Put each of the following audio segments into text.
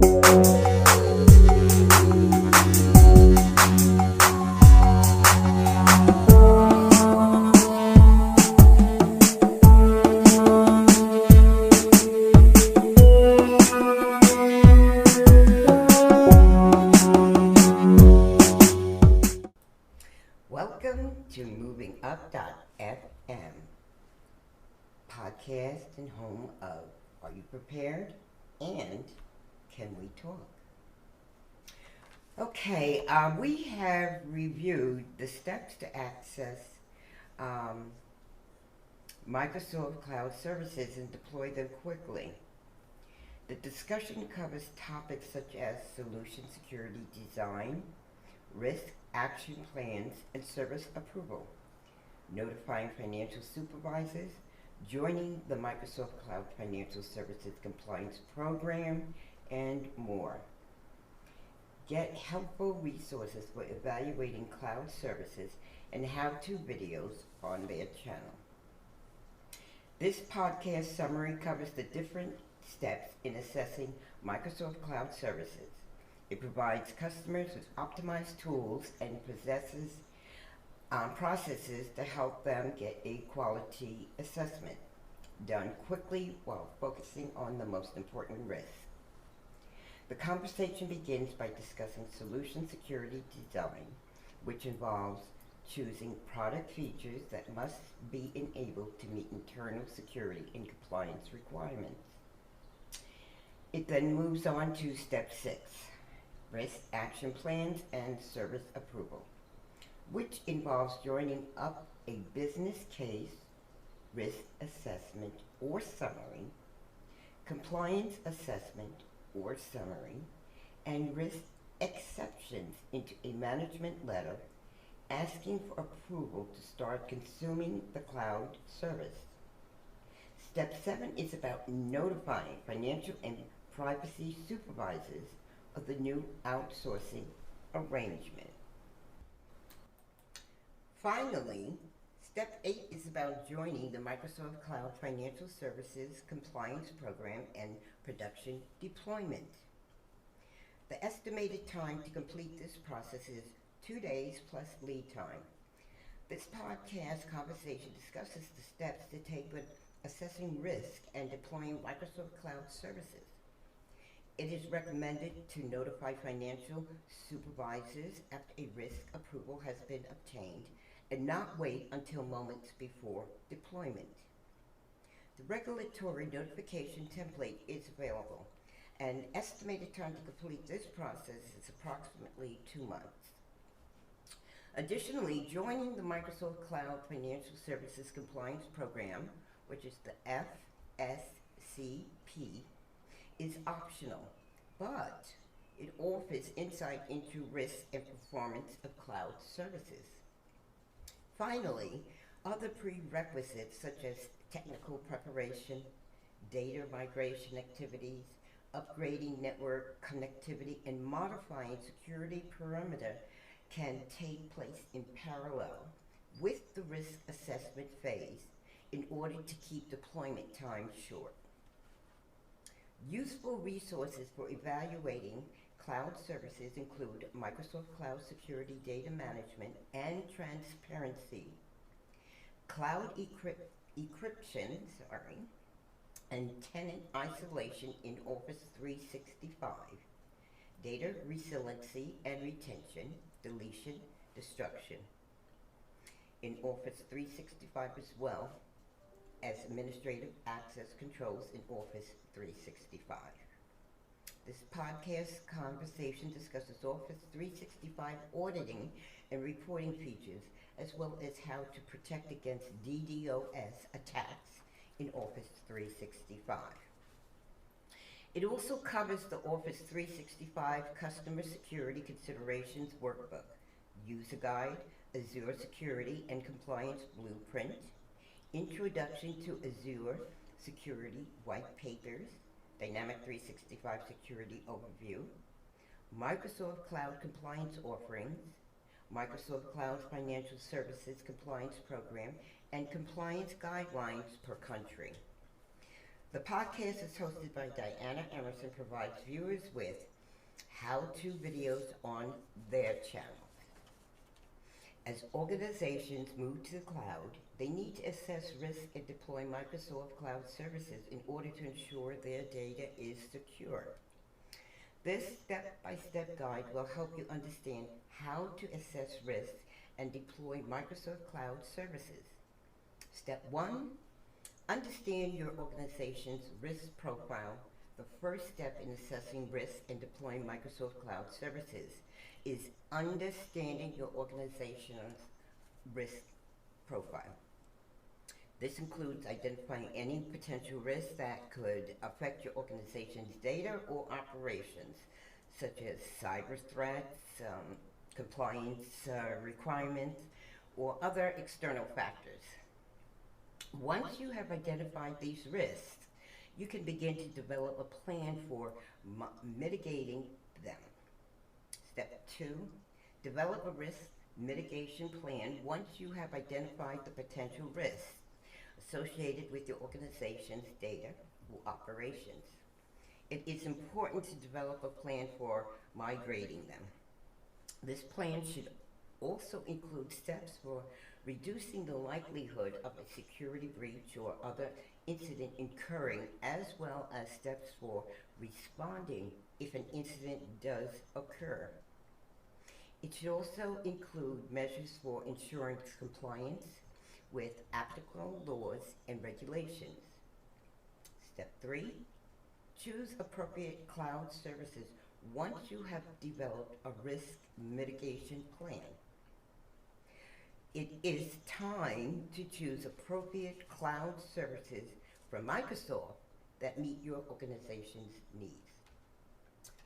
Welcome to MovingUp.fm, podcast and home of Are You Prepared? And Can We Talk? Okay, we have reviewed the steps to access Microsoft Cloud Services and deploy them quickly. The discussion covers topics such as solution security design, risk action plans, and service approval, notifying financial supervisors, joining the Microsoft Cloud Financial Services Compliance Program, and more. Get helpful resources for evaluating cloud services and how-to videos on their channel. This podcast summary covers the different steps in assessing Microsoft Cloud Services. It provides customers with optimized tools and possesses processes to help them get a quality assessment done quickly while focusing on the most important risks. The conversation begins by discussing solution security design, which involves choosing product features that must be enabled to meet internal security and compliance requirements. It then moves on to step 6, risk action plans and service approval, which involves joining up a business case, risk assessment or summary, compliance assessment or summary, and risk exceptions into a management letter asking for approval to start consuming the cloud service. Step 7 is about notifying financial and privacy supervisors of the new outsourcing arrangement. Finally, step 8 is about joining the Microsoft Cloud Financial Services Compliance Program and production deployment. The estimated time to complete this process is 2 days plus lead time. This podcast conversation discusses the steps to take when assessing risk and deploying Microsoft Cloud services. It is recommended to notify financial supervisors after a risk approval has been obtained and not wait until moments before deployment. The regulatory notification template is available, and estimated time to complete this process is approximately 2 months. Additionally, joining the Microsoft Cloud Financial Services Compliance Program, which is the FSCP, is optional, but it offers insight into risk and performance of cloud services. Finally, other prerequisites such as technical preparation, data migration activities, upgrading network connectivity, and modifying security perimeter can take place in parallel with the risk assessment phase in order to keep deployment time short. Useful resources for evaluating cloud services include Microsoft Cloud Security Data Management and Transparency, Cloud Encryption, and Tenant Isolation in Office 365, Data Resiliency and Retention, Deletion, Destruction in Office 365, as well as Administrative Access Controls in Office 365. This podcast conversation discusses Office 365 auditing and reporting features, as well as how to protect against DDoS attacks in Office 365. It also covers the Office 365 Customer Security Considerations Workbook, User Guide, Azure Security and Compliance Blueprint, Introduction to Azure Security White Papers, Dynamic 365 Security Overview, Microsoft Cloud Compliance Offerings, Microsoft Cloud Financial Services Compliance Program, and Compliance Guidelines per country. The podcast is hosted by Diana Emerson, provides viewers with how-to videos on their channel. As organizations move to the cloud, they need to assess risk and deploy Microsoft Cloud services in order to ensure their data is secure. This step-by-step guide will help you understand how to assess risk and deploy Microsoft Cloud services. Step 1, understand your organization's risk profile. The first step in assessing risk and deploying Microsoft Cloud services is understanding your organization's risk profile. This includes identifying any potential risks that could affect your organization's data or operations, such as cyber threats, compliance requirements, or other external factors. Once you have identified these risks, you can begin to develop a plan for mitigating them. Step 2, develop a risk mitigation plan once you have identified the potential risks associated with your organization's data or operations. It is important to develop a plan for migrating them. This plan should also include steps for reducing the likelihood of a security breach or other incident occurring, as well as steps for responding if an incident does occur. It should also include measures for ensuring compliance with applicable laws and regulations. Step 3, choose appropriate cloud services once you have developed a risk mitigation plan. It is time to choose appropriate cloud services from Microsoft that meet your organization's needs.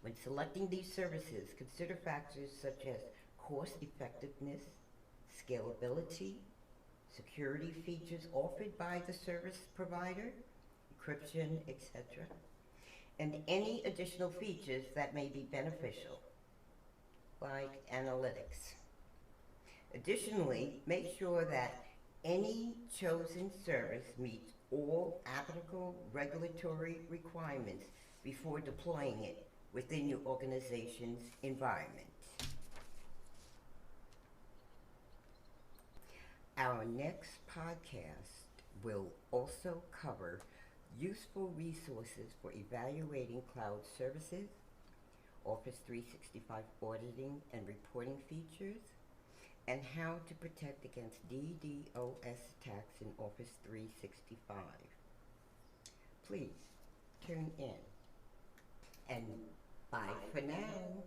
When selecting these services, consider factors such as cost effectiveness, scalability, security features offered by the service provider, encryption, etc., and any additional features that may be beneficial, like analytics. Additionally, make sure that any chosen service meets all applicable regulatory requirements before deploying it within your organization's environment. Our next podcast will also cover useful resources for evaluating cloud services, Office 365 auditing and reporting features, and how to protect against DDoS attacks in Office 365. Please tune in. And bye for now.